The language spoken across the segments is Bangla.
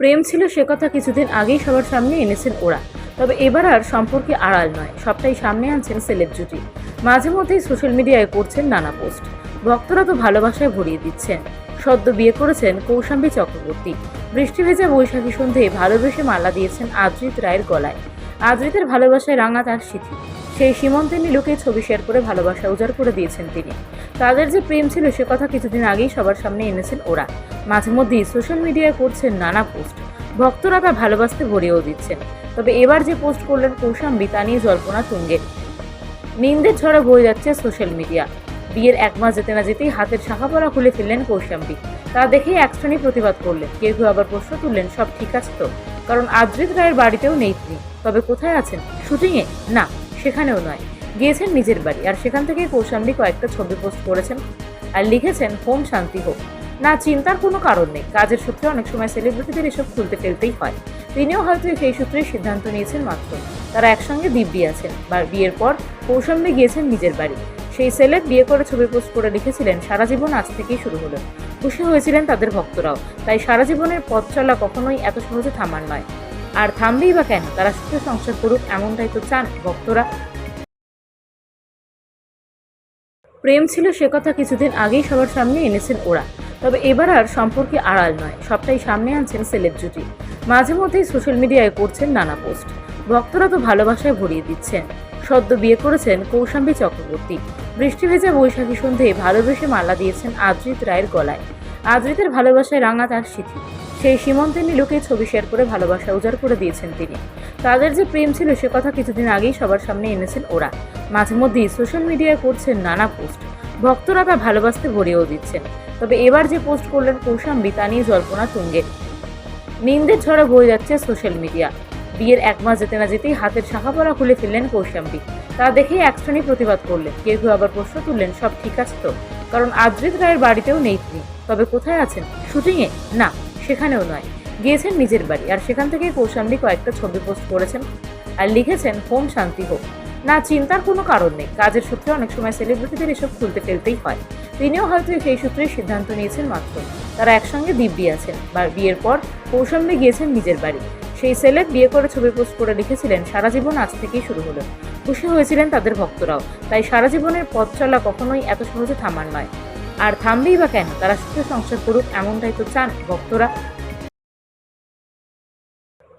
প্রেম ছিল সে কথা কিছুদিন আগেই সবার সামনে এনেছেন ওরা। তবে এবার আর সম্পর্কে আড়াল নয়, সবটাই সামনে আনছেন সেলেব জুটি। মাঝে মধ্যেই সোশ্যাল মিডিয়ায় করছেন নানা পোস্ট। ভক্তরা তো ভালোবাসায় ভরিয়ে দিচ্ছেন। সদ্য বিয়ে করেছেন কৌশাম্বী চক্রবর্তী। বৃষ্টি ভেজা বৈশাখী সন্ধ্যে ভালোবেসে মালা দিয়েছেন আদ্রিত রায়ের গলায়। আদ্রিতের ভালোবাসায় রাঙা তার স্মৃতি। সেই সীমন্তের নীলুকে ছবি শেয়ার করে ভালোবাসা উজাড় করে দিয়েছেন তিনি। তাদের যে প্রেম ছিল সে কথা কিছুদিন আগেই সবার সামনে এনেছেন ওরা। মাঝে মধ্যেই সোশ্যাল মিডিয়ায় করছেন নানা পোস্ট। ভক্তরা তা ভালোবাসতে ভরিয়েও দিচ্ছেন। তবে এবার যে পোস্ট করলেন কৌশাম্বী তা নিয়ে জল্পনা তুঙ্গে। নিন্দের ঝড়ে বয়ে যাচ্ছে সোশ্যাল মিডিয়া। বিয়ের এক মাস যেতে না যেতেই হাতের শাখাপলা খুলে ফেললেন কৌশাম্বী। তা দেখেই এক শ্রেণী প্রতিবাদ করলেন, কেউ কেউ আবার প্রশ্ন তুললেন সব ঠিক আছে তো, কারণ আদ্রিত রায়ের বাড়িতেও নেই তিনি। তবে কোথায় আছেন? শুটিংয়ে? না, সেখানেও নয়, গিয়েছেন নিজের বাড়ি। আর সেখান থেকে কৌশাম্বী কয়েকটা ছবি পোস্ট করেছেন আর লিখেছেন হোম শান্তি হোক। না, চিন্তার কোনো কারণ নেই, কাজের সূত্রে অনেক সময় সেলিব্রিটিদের এসব খুলতে ফেলতেই হয়। তিনিও হয়তো সেই সূত্রেই সিদ্ধান্ত নিয়েছেন মাত্র। তারা একসঙ্গে দিব্যি আছেন। বিয়ের পর কৌশাম্বী গিয়েছেন নিজের বাড়ি। সেই সেলেব বিয়ে করে ছবি পোস্ট করে লিখেছিলেন সারা জীবন আজ থেকেই শুরু হলো। খুশি হয়েছিলেন তাদের ভক্তরাও। তাই সারা জীবনের পথ চলা কখনোই এত সহজে থামার নয়। আর থামবেই বা কেন, তারা সুখে সংসার করুক এমনটাই তো চান ভক্তরা। প্রেম ছিল সে কথা কিছুদিন আগেই সবার সামনে এনেছেন ওরা। তবে এবার আর সম্পর্কে আড়াল নয়, সবটাই সামনে আনছেন সেলেব জুটি। মাঝে মধ্যেই সোশ্যাল মিডিয়ায় করছেন নানা পোস্ট। ভক্তরা তো ভালোবাসায় ভরিয়ে দিচ্ছেন। সদ্য বিয়ে করেছেন কৌশাম্বী চক্রবর্তী। বৃষ্টি ভেজা বৈশাখী সন্ধ্যে ভালোবেসে মালা দিয়েছেন আদ্রিত রায়ের গলায়। আদ্রিতের ভালোবাসায় রাঙা তার স্মৃতি। সেই সীমন্তের নীলুকে ছবি শেয়ার করে ভালোবাসা উজাড় করে দিয়েছেন তিনি। তাদের যে প্রেম ছিল সে কথা কিছুদিন আগেই সবার সামনে এনেছেন ওরা। মাঝে মধ্যেই সোশ্যাল মিডিয়ায় করছেন নানা পোস্ট। ভক্তরা তা ভালোবাসতে ভরিয়েও দিচ্ছেন। তবে এবার যে পোস্ট করলেন কৌশাম্বী তা নিয়ে জল্পনা তুঙ্গে। নিন্দের ঝড়ে বয়ে যাচ্ছে সোশ্যাল মিডিয়া। বিয়ের এক মাস যেতে না যেতেই হাতের শাখাপলা খুলে ফেললেন কৌশাম্বী। তা দেখেই এক শ্রেণী প্রতিবাদ করলেন, কেউ কেউ আবার প্রশ্ন তুললেন সব ঠিক আছে তো, কারণ আদ্রিত রায়ের বাড়িতেও নেই তিনি। তবে কোথায় আছেন? শুটিংয়ে? না, সেখানেও নয়, গিয়েছেন নিজের বাড়ি। আর সেখান থেকে কৌশাম্বী কয়েকটা ছবি পোস্ট করেছেন আর লিখেছেন হোম শান্তি হোক। না, চিন্তার কোনো কারণ নেই, কাজের সূত্রে অনেক সময় সেলিব্রিটিদের এসব খুলতে ফেলতেই হয়। তিনিও হয়তো সেই সূত্রেই সিদ্ধান্ত নিয়েছেন মাত্র। তারা একসঙ্গে দিব্যি আছেন। বিয়ের পর কৌশাম্বী গিয়েছেন নিজের বাড়ি। সেই সেলেব বিয়ে করে ছবি পোস্ট করে লিখেছিলেন সারা জীবন আজ থেকেই শুরু হলো। খুশি হয়েছিলেন তাদের ভক্তরাও। তাই সারা জীবনের পথ চলা কখনোই এত সহজে থামার নয়। আর থামবেই বা কেন, তারা সুখে সংসার করুক এমনটাই তো চান ভক্তরা।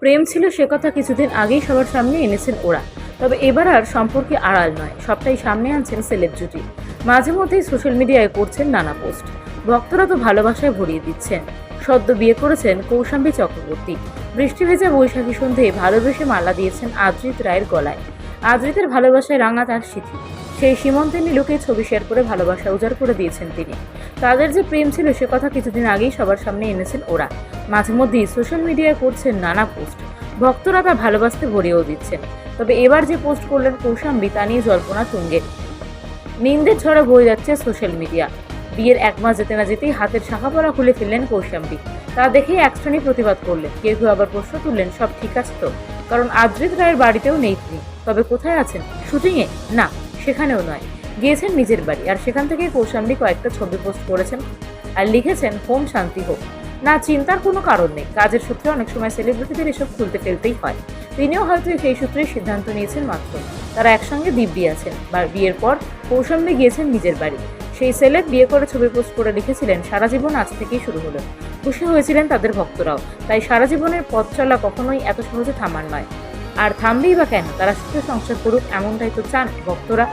প্রেম ছিল সে কথা কিছুদিন আগেই সবার সামনে এনেছেন ওরা। তবে এবার আর সম্পর্কে আড়াল নয়, সবটাই সামনে আনছেন সেলেব জুটি। মাঝে মধ্যেই সোশ্যাল মিডিয়ায় করছেন নানা পোস্ট। ভক্তরা তো ভালোবাসায় ভরিয়ে দিচ্ছেন। সদ্য বিয়ে করেছেন কৌশাম্বী চক্রবর্তী। বৃষ্টি ভেজা বৈশাখী সন্ধ্যে ভালোবেসে মালা দিয়েছেন আদ্রিত রায়ের গলায়। আদ্রিতের ভালোবাসায় রাঙা তার স্মৃতি। সেই সীমন্তের নীলুকে ছবি শেয়ার করে ভালোবাসা উজাড় করে দিয়েছেন তিনি। তাদের যে প্রেম ছিল সে কথা কিছুদিন আগেই সবার সামনে এনেছেন ওরা। মাঝে মধ্যেই সোশ্যাল মিডিয়ায় করছেন নানা পোস্ট। ভক্তরা তা ভালোবাসতে ভরিয়েও দিচ্ছেন। তবে এবার যে পোস্ট করলেন কৌশাম্বী তা নিয়ে জল্পনা তুঙ্গে। নিন্দের ঝড়ে বয়ে যাচ্ছে সোশ্যাল মিডিয়া। বিয়ের এক মাস যেতে না যেতেই হাতের শাখাপলা খুলে ফেললেন কৌশাম্বী। তা দেখেই এক শ্রেণী প্রতিবাদ করলেন, কেউ কেউ আবার প্রশ্ন তুললেন সব ঠিক আছে তো, কারণ আদ্রিত রায়ের বাড়িতেও নেই তিনি। তবে কোথায় আছেন? শুটিংয়ে? না, সেখানেও নয়, গিয়েছেন নিজের বাড়ি। আর সেখান থেকে কৌশাম্বী কয়েকটা ছবি পোস্ট করেছেন আর লিখেছেন হোম শান্তি হোক। না, চিন্তার কোনো কারণ নেই, কাজের সূত্রে অনেক সময় সেলিব্রিটিদের এসব খুলতে ফেলতেই হয়। তিনিও হয়তো সেই সূত্রেই সিদ্ধান্ত নিয়েছেন মাত্র। তারা একসঙ্গে দিব্যি আছেন। বিয়ের পর কৌশাম্বী গিয়েছেন নিজের বাড়ি। সেই সেলেব বিয়ে করে ছবি পোস্ট করে লিখেছিলেন সারা জীবন আজ থেকেই শুরু হলো। খুশি হয়েছিলেন তাদের ভক্তরাও। তাই সারা জীবনের পথ চলা কখনোই এত সহজে থামার নয়। আর থামবেই বা কেন, তারা সুখে সংসার করুক এমনটাই তো চান ভক্তরা।